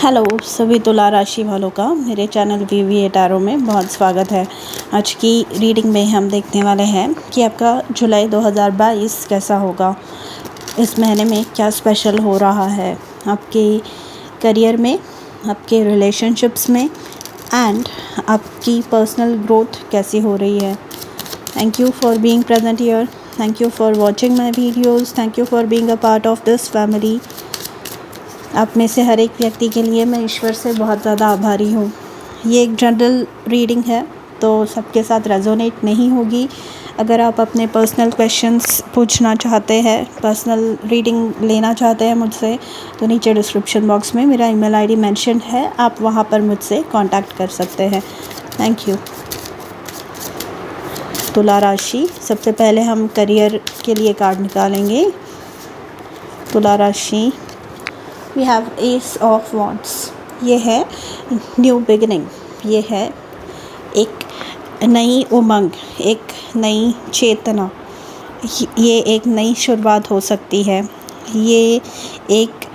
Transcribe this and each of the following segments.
Hello सभी तुला राशि वालों का मेरे चैनल वीवी टैरो में बहुत स्वागत है। आज की रीडिंग में हम देखने वाले हैं कि आपका जुलाई 2022 कैसा होगा। इस महीने में क्या स्पेशल हो रहा है आपके करियर में, आपके रिलेशनशिप्स में एंड आपकी पर्सनल ग्रोथ कैसी हो रही है। Thank you for being present here, thank you for watching my videos, thank you for being a part of this family. आप में से हर एक व्यक्ति के लिए मैं ईश्वर से बहुत ज़्यादा आभारी हूँ। ये एक जनरल रीडिंग है तो सबके साथ रेजोनेट नहीं होगी। अगर आप अपने पर्सनल क्वेश्चंस पूछना चाहते हैं, पर्सनल रीडिंग लेना चाहते हैं मुझसे, तो नीचे डिस्क्रिप्शन बॉक्स में मेरा ईमेल आईडी मेंशन है, आप वहाँ पर मुझसे कांटेक्ट कर सकते हैं। Thank you. तुला राशि, सबसे पहले हम करियर के लिए कार्ड निकालेंगे। तुला राशि, we have ace of wands. ये है न्यू बिगिनिंग, ये है एक नई उमंग, एक नई चेतना, ये एक नई शुरुआत हो सकती है, ये एक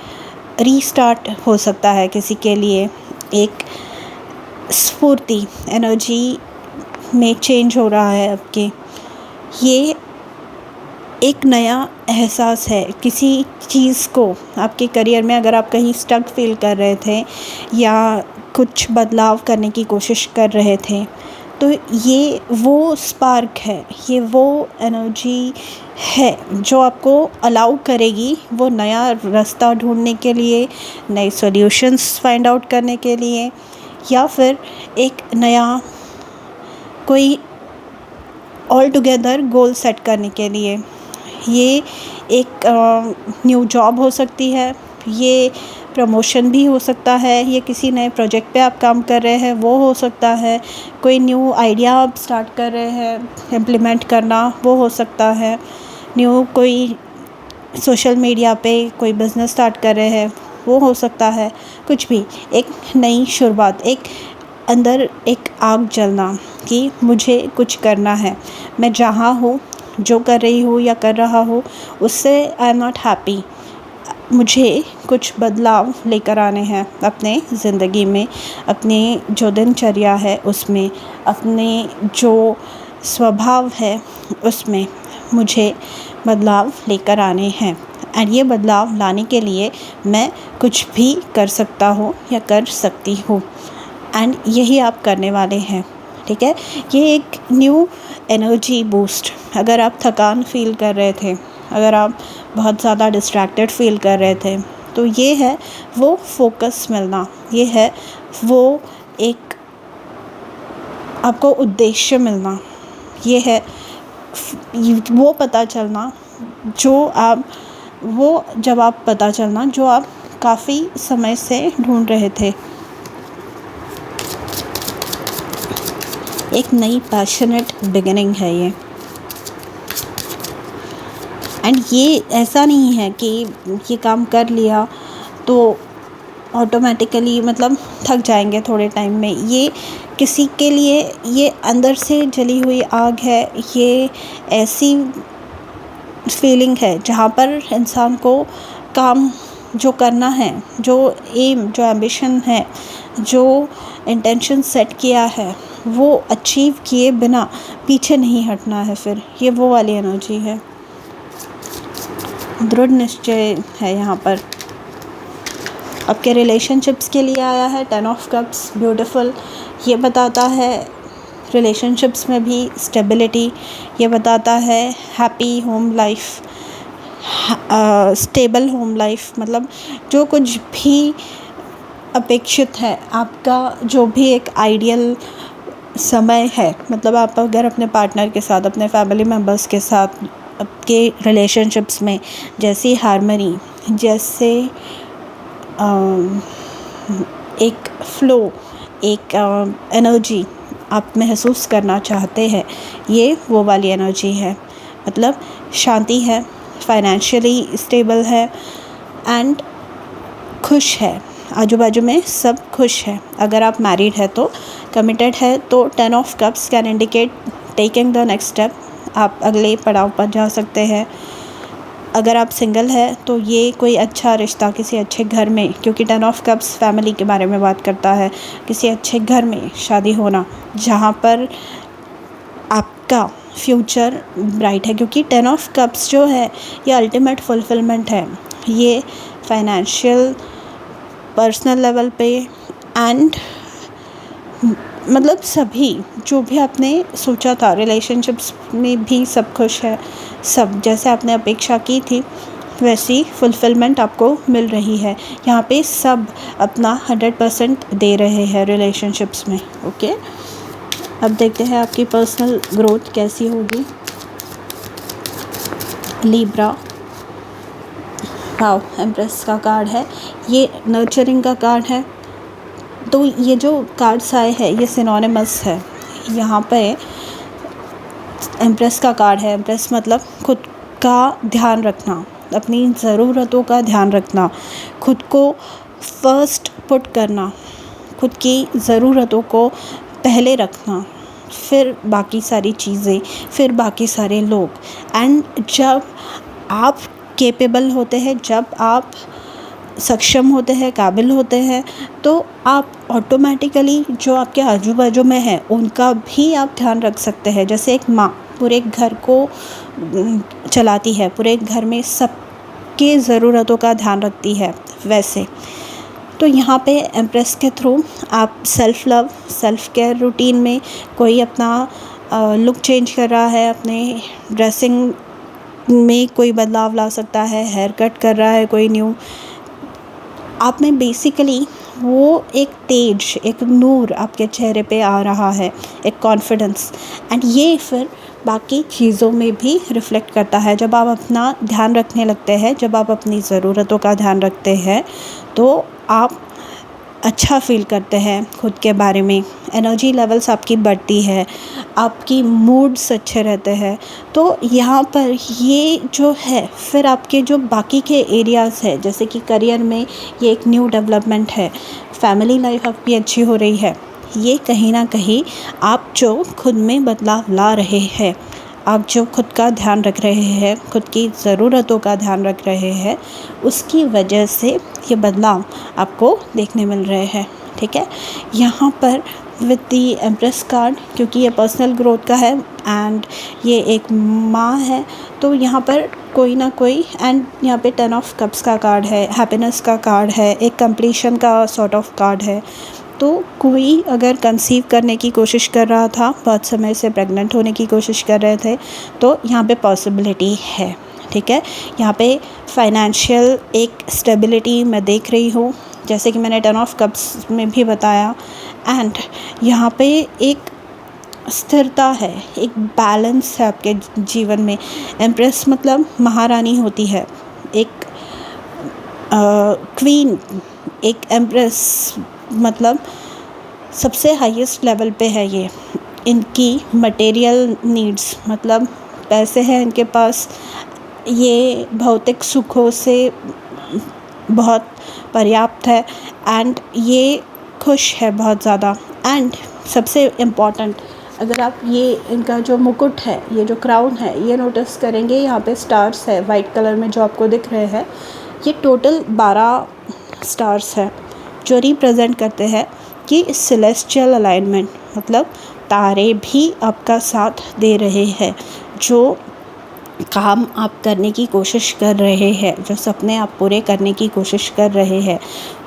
रीस्टार्ट हो सकता है किसी के लिए। एक स्फूर्ति, एनर्जी में चेंज हो रहा है आपके। ये एक नया एहसास है किसी चीज़ को आपके करियर में। अगर आप कहीं स्टक फील कर रहे थे या कुछ बदलाव करने की कोशिश कर रहे थे, तो ये वो स्पार्क है, ये वो एनर्जी है जो आपको अलाउ करेगी वो नया रास्ता ढूंढने के लिए, नए सॉल्यूशंस फाइंड आउट करने के लिए, या फिर एक नया कोई ऑल टुगेदर गोल सेट करने के लिए। ये एक न्यू जॉब हो सकती है, ये प्रमोशन भी हो सकता है, ये किसी नए प्रोजेक्ट पे आप काम कर रहे हैं वो हो सकता है, कोई न्यू आइडिया आप स्टार्ट कर रहे हैं इम्प्लीमेंट करना वो हो सकता है, न्यू कोई सोशल मीडिया पे कोई बिज़नेस स्टार्ट कर रहे हैं वो हो सकता है। कुछ भी एक नई शुरुआत, एक अंदर एक आग जलना कि मुझे कुछ करना है, मैं जहाँ हूँ, जो कर रही हूँ या कर रहा हूँ उससे आई एम नॉट हैप्पी, मुझे कुछ बदलाव लेकर आने हैं अपने ज़िंदगी में, अपने जो दिनचर्या है उसमें, अपने जो स्वभाव है उसमें मुझे बदलाव लेकर आने हैं। और ये बदलाव लाने के लिए मैं कुछ भी कर सकता हूँ या कर सकती हूँ, एंड यही आप करने वाले हैं। ठीक है, ये एक न्यू एनर्जी बूस्ट। अगर आप थकान फील कर रहे थे, अगर आप बहुत ज़्यादा डिस्ट्रैक्टेड फील कर रहे थे, तो ये है वो फोकस मिलना, ये है वो एक आपको उद्देश्य मिलना, ये है वो पता चलना जब आप पता चलना जो आप काफ़ी समय से ढूंढ रहे थे। एक नई पैशनेट बिगिनिंग है ये। एंड ये ऐसा नहीं है कि ये काम कर लिया तो ऑटोमेटिकली मतलब थक जाएंगे थोड़े टाइम में। ये किसी के लिए ये अंदर से जली हुई आग है, ये ऐसी फीलिंग है जहाँ पर इंसान को काम जो करना है, जो एम, जो एम्बिशन है, जो इंटेंशन सेट किया है वो अचीव किए बिना पीछे नहीं हटना है। फिर ये वो वाली एनर्जी है, दृढ़ निश्चय है यहाँ पर। आपके रिलेशनशिप्स के लिए आया है 10 ऑफ कप्स, ब्यूटीफुल। ये बताता है रिलेशनशिप्स में भी स्टेबिलिटी, ये बताता है happy home life, stable home life, मतलब जो कुछ भी अपेक्षित है आपका, जो भी एक आइडियल समय है, मतलब आप अगर अपने पार्टनर के साथ, अपने फैमिली मेम्बर्स के साथ, आपके रिलेशनशिप्स में जैसी हार्मनी, जैसे एक फ्लो, एक एनर्जी आप महसूस करना चाहते हैं, ये वो वाली एनर्जी है। मतलब शांति है, फाइनेंशियली स्टेबल है एंड खुश है, आजू बाजू में सब खुश है। अगर आप मैरिड है तो, कमिटेड है तो 10 of cups can indicate taking the next step, आप अगले पड़ाव पर जा सकते हैं। अगर आप सिंगल है तो ये कोई अच्छा रिश्ता किसी अच्छे घर में, क्योंकि 10 ऑफ कप्स फैमिली के बारे में बात करता है, किसी अच्छे घर में शादी होना जहाँ पर आपका फ्यूचर ब्राइट है, क्योंकि 10 ऑफ कप्स जो है ये अल्टीमेट फुलफिलमेंट है। ये फाइनेंशियल, पर्सनल लेवल पे एंड मतलब सभी जो भी आपने सोचा था, रिलेशनशिप्स में भी सब खुश है, सब जैसे आपने अपेक्षा की थी वैसी फुलफिलमेंट आपको मिल रही है। यहाँ पे सब अपना 100% दे रहे हैं रिलेशनशिप्स में। ओके, अब देखते हैं आपकी पर्सनल ग्रोथ कैसी होगी। लिब्रा, वाओ, एम्प्रेस का कार्ड है, ये नर्चरिंग का कार्ड है। तो ये जो कार्ड्स आए हैं ये सिनोनिमस है। यहाँ पे एम्प्रेस का कार्ड है। एम्प्रेस मतलब खुद का ध्यान रखना, अपनी ज़रूरतों का ध्यान रखना, खुद को फर्स्ट पुट करना, खुद की ज़रूरतों को पहले रखना, फिर बाकी सारी चीज़ें, फिर बाकी सारे लोग। एंड जब आप कैपेबल होते हैं, जब आप सक्षम होते हैं, काबिल होते हैं, तो आप ऑटोमेटिकली जो आपके आजू बाजू में है उनका भी आप ध्यान रख सकते हैं। जैसे एक माँ पूरे घर को चलाती है, पूरे घर में सबके ज़रूरतों का ध्यान रखती है, वैसे तो यहाँ पे एम्प्रेस के थ्रू आप self love, self care routine में कोई अपना लुक चेंज कर रहा है, अपने ड्रेसिंग में कोई बदलाव ला सकता है, हेयर कट कर रहा है कोई न्यू, आप में बेसिकली वो एक तेज, एक नूर आपके चेहरे पे आ रहा है, एक कॉन्फिडेंस। एंड ये फिर बाकी चीज़ों में भी रिफ़्लेक्ट करता है। जब आप अपना ध्यान रखने लगते हैं, जब आप अपनी ज़रूरतों का ध्यान रखते हैं तो आप अच्छा फ़ील करते हैं खुद के बारे में, एनर्जी लेवल्स आपकी बढ़ती है, आपकी मूड्स अच्छे रहते हैं। तो यहाँ पर ये जो है फिर आपके जो बाकी के एरियाज़ है, जैसे कि करियर में ये एक न्यू डेवलपमेंट है, फैमिली लाइफ आपकी अच्छी हो रही है, ये कहीं ना कहीं आप जो खुद में बदलाव ला रहे हैं, आप जो खुद का ध्यान रख रहे हैं, खुद की ज़रूरतों का ध्यान रख रहे हैं, उसकी वजह से ये बदलाव आपको देखने मिल रहे हैं। ठीक है, यहाँ पर विद दी एम्प्रेस कार्ड, क्योंकि ये पर्सनल ग्रोथ का है एंड ये एक माँ है, तो यहाँ पर कोई ना कोई, एंड यहाँ पे 10 ऑफ कप्स का कार्ड है, हैप्पीनेस का कार्ड है, एक कंप्लीशन का सॉर्ट ऑफ कार्ड है। तो कोई अगर कंसीव करने की कोशिश कर रहा था, बहुत समय से प्रेग्नेंट होने की कोशिश कर रहे थे, तो यहाँ पे पॉसिबिलिटी है। ठीक है, यहाँ पे फाइनेंशियल एक स्टेबिलिटी मैं देख रही हूँ, जैसे कि मैंने 10 ऑफ कप्स में भी बताया। एंड यहाँ पे एक स्थिरता है, एक बैलेंस है आपके जीवन में। एम्प्रेस मतलब महारानी होती है, एक क्वीन, एक एम्प्रेस मतलब सबसे हाईएस्ट लेवल पे है ये। इनकी मटेरियल नीड्स मतलब पैसे हैं इनके पास, ये भौतिक सुखों से बहुत पर्याप्त है एंड ये खुश है बहुत ज़्यादा। एंड सबसे इम्पॉर्टेंट, अगर आप ये इनका जो मुकुट है, ये जो क्राउन है, ये नोटिस करेंगे, यहाँ पे स्टार्स है वाइट कलर में जो आपको दिख रहे हैं, ये टोटल 12 स्टार्स है जो रिप्रेजेंट करते हैं कि सेलेस्टियल अलाइनमेंट, मतलब तारे भी आपका साथ दे रहे हैं। जो काम आप करने की कोशिश कर रहे हैं, जो सपने आप पूरे करने की कोशिश कर रहे हैं,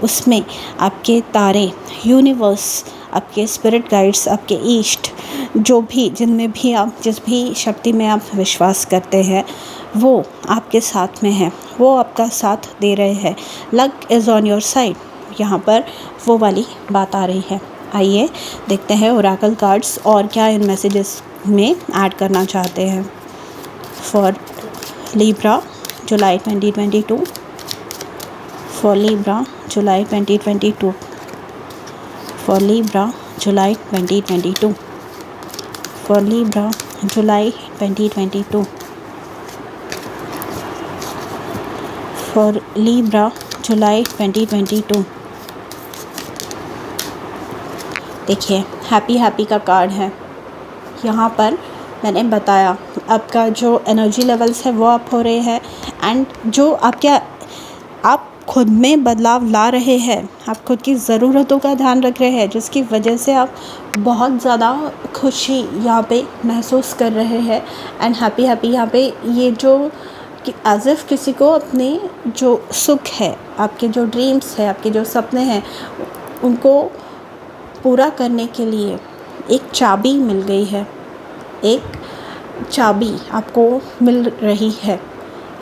उसमें आपके तारे, यूनिवर्स, आपके स्पिरिट गाइड्स, आपके ईस्ट, जो भी जिनमें भी आप, जिस भी शक्ति में आप विश्वास करते हैं, वो आपके साथ में है, वो आपका साथ दे रहे हैं। Luck is on your side, यहाँ पर वो वाली बात आ रही है। आइए देखते हैं ओरेकल कार्ड्स और क्या इन मैसेजेस में ऐड करना चाहते हैं। For Libra July 2022, for Libra July 2022, for Libra July 2022, for Libra July 2022, for Libra July 2022। देखिए हैप्पी का कार्ड है, यहाँ पर मैंने बताया आपका जो एनर्जी लेवल्स है वो अप हो रहे हैं, एंड जो आप खुद में बदलाव ला रहे हैं, आप खुद की ज़रूरतों का ध्यान रख रहे हैं, जिसकी वजह से आप बहुत ज़्यादा खुशी यहाँ पे महसूस कर रहे हैं एंड हैप्पी यहाँ पे ये जो कि एज इफ़ किसी को अपने जो सुख है, आपके जो ड्रीम्स है, आपके जो सपने हैं, उनको पूरा करने के लिए एक चाबी मिल गई है, एक चाबी आपको मिल रही है।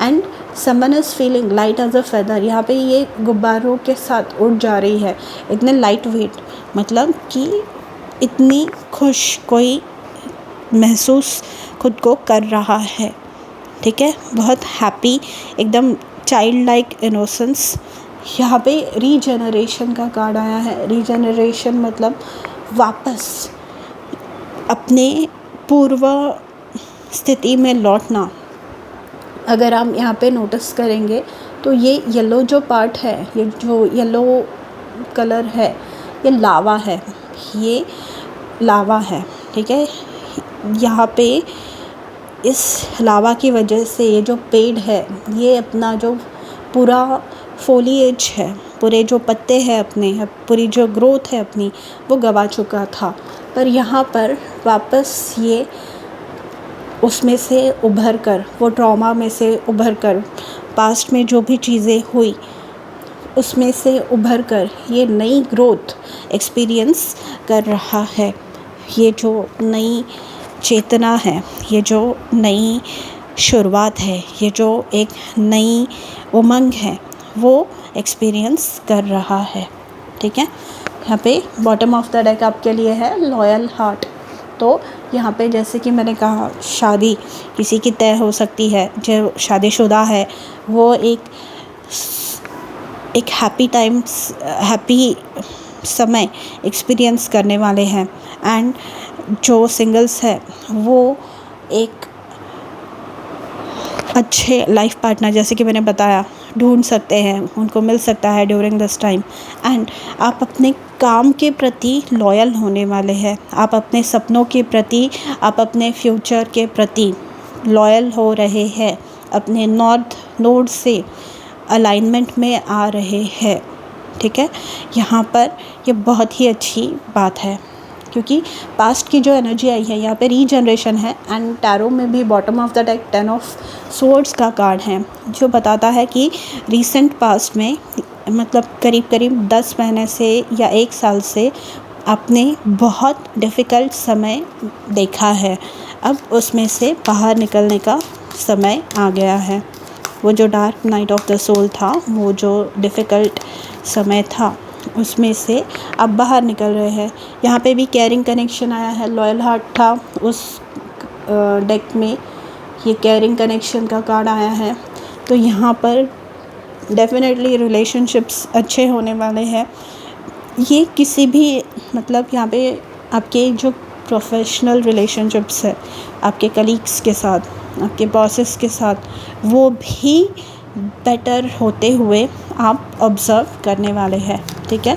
And someone is feeling light as a feather, यहाँ पे ये गुब्बारों के साथ उड़ जा रही है, इतने लाइट वेट, मतलब कि इतनी खुश कोई महसूस खुद को कर रहा है, ठीक है, बहुत हैप्पी, एकदम चाइल्ड लाइक इनोसेंस। यहाँ पे रीजनरेशन का कार्ड आया है। रीजनरेशन मतलब वापस अपने पूर्व स्थिति में लौटना। अगर हम यहाँ पे नोटिस करेंगे तो ये येलो जो पार्ट है, ये जो येलो कलर है, ये लावा है, ये लावा है, ठीक है। यहाँ पे इस लावा की वजह से ये जो पेड़ है, ये अपना जो पूरा फोलिएज है, पूरे जो पत्ते हैं अपने, पूरी जो ग्रोथ है अपनी, वो गवा चुका था। पर यहाँ पर वापस ये उसमें से उभर कर, वो ट्रॉमा में से उभर कर, पास्ट में जो भी चीज़ें हुई उसमें से उभर कर ये नई ग्रोथ एक्सपीरियंस कर रहा है। ये जो नई चेतना है, ये जो नई शुरुआत है, ये जो एक नई उमंग है, वो एक्सपीरियंस कर रहा है, ठीक है। यहाँ पे बॉटम ऑफ द डेक आपके लिए है लॉयल हार्ट। तो यहाँ पे जैसे कि मैंने कहा, शादी किसी की तय हो सकती है, जो शादीशुदा है वो एक हैप्पी समय एक्सपीरियंस करने वाले हैं, एंड जो सिंगल्स है वो एक अच्छे लाइफ पार्टनर, जैसे कि मैंने बताया, ढूंढ सकते हैं, उनको मिल सकता है ड्यूरिंग दिस टाइम। एंड आप अपने काम के प्रति लॉयल होने वाले हैं, आप अपने सपनों के प्रति, आप अपने फ्यूचर के प्रति लॉयल हो रहे हैं, अपने नॉर्थ नोड से अलाइनमेंट में आ रहे हैं, ठीक है। यहाँ पर ये बहुत ही अच्छी बात है, क्योंकि पास्ट की जो एनर्जी आई है, यहाँ पे रीजनरेशन है, एंड टैरो में भी bottom of the deck 10 of swords का कार्ड है, जो बताता है कि रीसेंट पास्ट में, मतलब करीब 10 महीने से या 1 साल से आपने बहुत डिफ़िकल्ट समय देखा है, अब उसमें से बाहर निकलने का समय आ गया है। वो जो dark night of the soul था, वो जो डिफ़िकल्ट समय था, उसमें से अब बाहर निकल रहे हैं। यहाँ पे भी केयरिंग कनेक्शन आया है, लॉयल हार्ट था उस डेक में, ये केयरिंग कनेक्शन का कार्ड आया है। तो यहाँ पर डेफिनेटली रिलेशनशिप्स अच्छे होने वाले हैं। ये किसी भी, मतलब यहाँ पे आपके जो प्रोफेशनल रिलेशनशिप्स है, आपके कलीग्स के साथ, आपके बॉसेस के साथ, वो भी बेटर होते हुए आप ऑब्ज़र्व करने वाले हैं, ठीक है।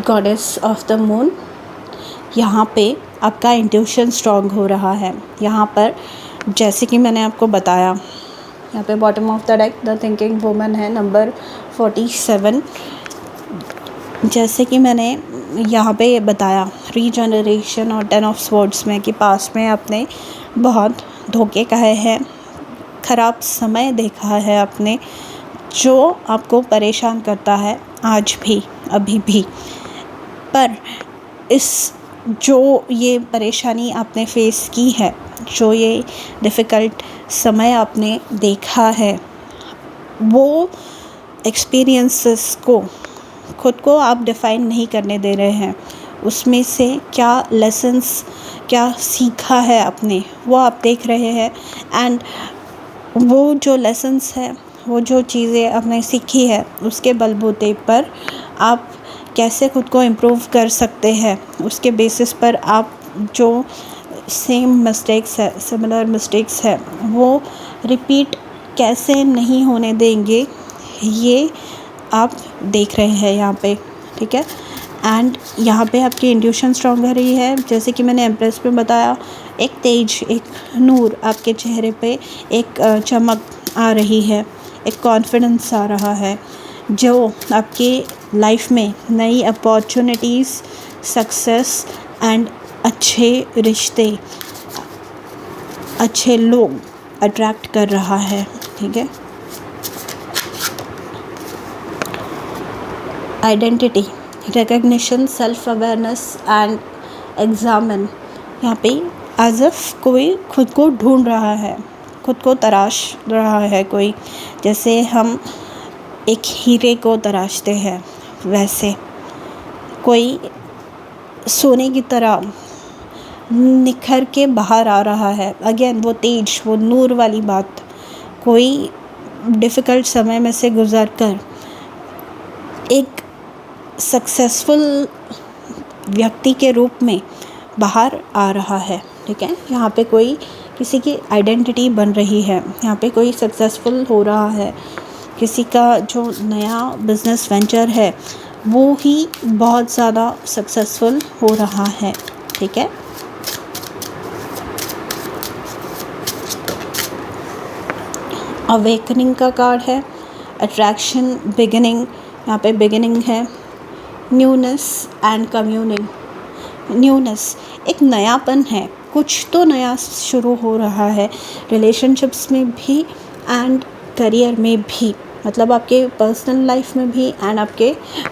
गॉडेस ऑफ द मून, यहाँ पे आपका इंट्यूशन स्ट्रॉन्ग हो रहा है। यहाँ पर जैसे कि मैंने आपको बताया, यहाँ पे bottom of the deck the thinking woman है, नंबर 47। जैसे कि मैंने यहाँ पे बताया, रीजनरेशन और 10 ऑफ स्वॉर्ड्स में कि पास्ट में आपने बहुत धोखे खाए हैं, ख़राब समय देखा है आपने, जो आपको परेशान करता है आज भी, अभी भी। पर इस जो ये परेशानी आपने फेस की है, जो ये डिफ़िकल्ट समय आपने देखा है, वो एक्सपीरियंसेस को, खुद को आप डिफ़ाइन नहीं करने दे रहे हैं। उसमें से क्या लेसन्स, क्या सीखा है आपने, वो आप देख रहे हैं। एंड वो जो लेसन्स है, वो जो चीज़ें आपने सीखी है, उसके बलबूते पर आप कैसे खुद को इम्प्रूव कर सकते हैं, उसके बेसिस पर आप जो सेम मिस्टेक्स है, सिमिलर मिस्टेक्स है, वो रिपीट कैसे नहीं होने देंगे, ये आप देख रहे हैं यहाँ पे, ठीक है। एंड यहाँ पे आपकी इंट्यूशन स्ट्रॉन्ग हो रही है, जैसे कि मैंने एम्प्रेस में बताया, एक तेज, एक नूर आपके चेहरे पे, एक चमक आ रही है, एक कॉन्फिडेंस आ रहा है, जो आपके लाइफ में नई अपॉर्चुनिटीज़, सक्सेस एंड अच्छे रिश्ते, अच्छे लोग अट्रैक्ट कर रहा है, ठीक है। Identity, recognition, self awareness and examine, यहाँ पे एज इफ कोई खुद को ढूंढ रहा है, खुद को तराश रहा है कोई, जैसे हम एक हीरे को तराशते हैं, वैसे कोई सोने की तरह निखर के बाहर आ रहा है। अगेन वो तेज, वो नूर वाली बात, कोई डिफ़िकल्ट समय में से गुज़र कर एक सक्सेसफुल व्यक्ति के रूप में बाहर आ रहा है, ठीक है। यहाँ पे कोई किसी की आइडेंटिटी बन रही है, यहाँ पे कोई सक्सेसफुल हो रहा है, किसी का जो नया बिज़नेस वेंचर है वो ही बहुत ज़्यादा सक्सेसफुल हो रहा है, ठीक है। अवेकनिंग का कार्ड है, अट्रैक्शन, बिगिनिंग, यहाँ पे बिगिनिंग है, न्यूनेस एंड कम्यूनिंग। न्यूनेस, एक नयापन है, कुछ तो नया शुरू हो रहा है, रिलेशनशिप्स में भी एंड करियर में भी, मतलब आपके पर्सनल लाइफ में भी एंड आपके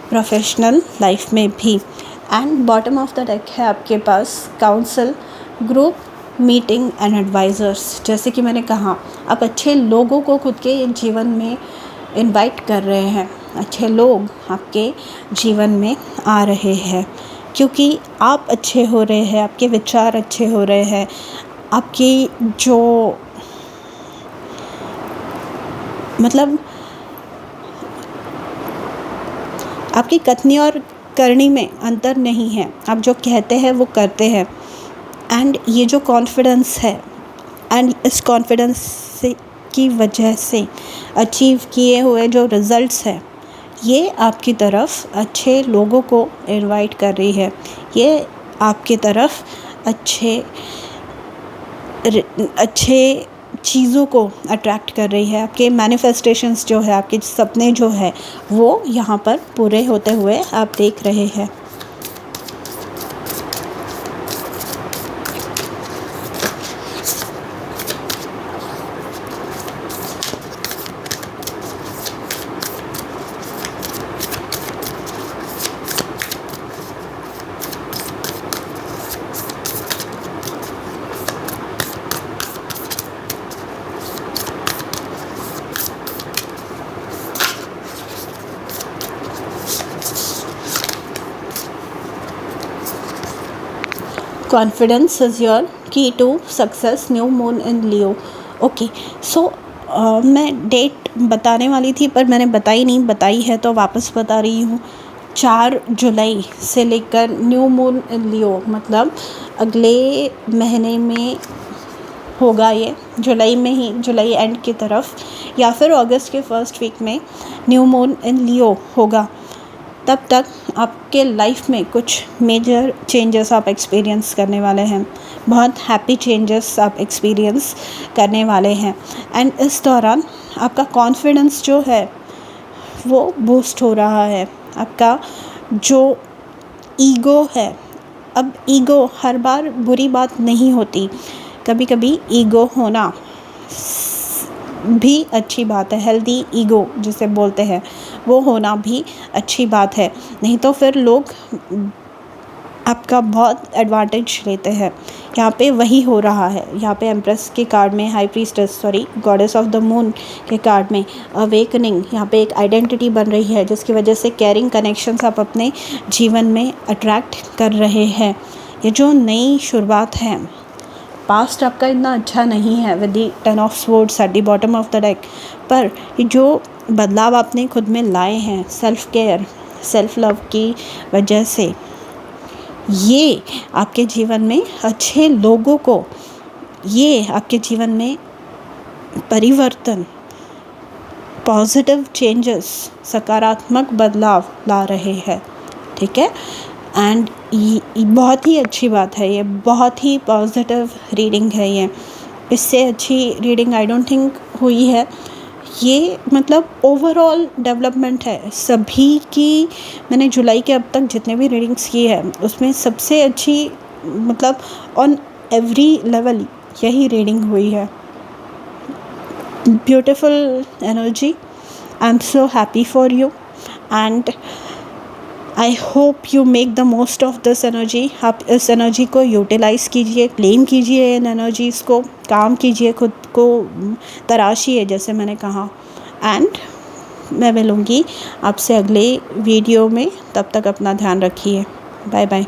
प्रोफेशनल लाइफ में भी। And bottom of the deck है आपके पास council, group, meeting and advisers. जैसे कि मैंने कहा, आप अच्छे लोगों को खुद के जीवन में इनवाइट कर रहे हैं, अच्छे लोग आपके जीवन में आ रहे हैं, क्योंकि आप अच्छे हो रहे हैं, आपके विचार अच्छे हो रहे हैं, आपकी जो मतलब आपकी कथनी और करनी में अंतर नहीं है, आप जो कहते हैं वो करते हैं। एंड ये जो कॉन्फिडेंस है, एंड इस कॉन्फिडेंस से की वजह से अचीव किए हुए जो रिज़ल्ट्स हैं, ये आपकी तरफ अच्छे लोगों को इनवाइट कर रही है, ये आपकी तरफ अच्छे चीज़ों को अट्रैक्ट कर रही है। आपके मैनिफेस्टेशंस जो है, आपके सपने जो है, वो यहाँ पर पूरे होते हुए आप देख रहे हैं। Confidence is your key to success, new moon in Leo. Okay, so मैं डेट बताने वाली थी पर मैंने बताई है तो वापस बता रही हूँ। 4 जुलाई से लेकर न्यू मून इन लियो, मतलब अगले महीने में होगा, ये जुलाई में ही, जुलाई एंड की तरफ या फिर अगस्त के फर्स्ट वीक में न्यू मून इन लियो होगा। तब तक आपके लाइफ में कुछ मेजर चेंजेस आप एक्सपीरियंस करने वाले हैं, बहुत हैप्पी चेंजेस आप एक्सपीरियंस करने वाले हैं। एंड इस दौरान आपका कॉन्फिडेंस जो है वो बूस्ट हो रहा है, आपका जो ईगो है, अब ईगो हर बार बुरी बात नहीं होती, कभी कभी ईगो होना भी अच्छी बात है, हेल्दी ईगो जिसे बोलते हैं वो होना भी अच्छी बात है, नहीं तो फिर लोग आपका बहुत एडवांटेज लेते हैं। यहाँ पे वही हो रहा है, यहाँ पे एम्प्रेस के कार्ड में, high priestess goddess of the moon के कार्ड में अवेकनिंग, यहाँ पे एक आइडेंटिटी बन रही है जिसकी वजह से केयरिंग कनेक्शंस आप अपने जीवन में अट्रैक्ट कर रहे हैं। ये जो नई शुरुआत है, पास्ट आपका इतना अच्छा नहीं है with the 10 of swords at the bottom of the deck, पर ये जो बदलाव आपने खुद में लाए हैं सेल्फ केयर, सेल्फ लव की वजह से, ये आपके जीवन में अच्छे लोगों को, ये आपके जीवन में परिवर्तन, पॉजिटिव चेंजेस, सकारात्मक बदलाव ला रहे हैं, ठीक है। एंड बहुत ही अच्छी बात है, ये बहुत ही पॉजिटिव रीडिंग है ये, इससे अच्छी रीडिंग आई डोंट थिंक हुई है। ये मतलब ओवरऑल डेवलपमेंट है सभी की। मैंने जुलाई के अब तक जितने भी रीडिंग्स की है उसमें सबसे अच्छी, मतलब ऑन एवरी लेवल यही रीडिंग हुई है। Beautiful energy, I am so happy for you and I hope you make the most of this energy. आप इस एनर्जी को यूटिलाइज़ कीजिए, क्लेम कीजिए इन एनर्जीज़ को, काम कीजिए, खुद को तराशिए जैसे मैंने कहा। एंड मैं मिलूँगी आपसे अगले वीडियो में, तब तक अपना ध्यान रखिए। Bye bye.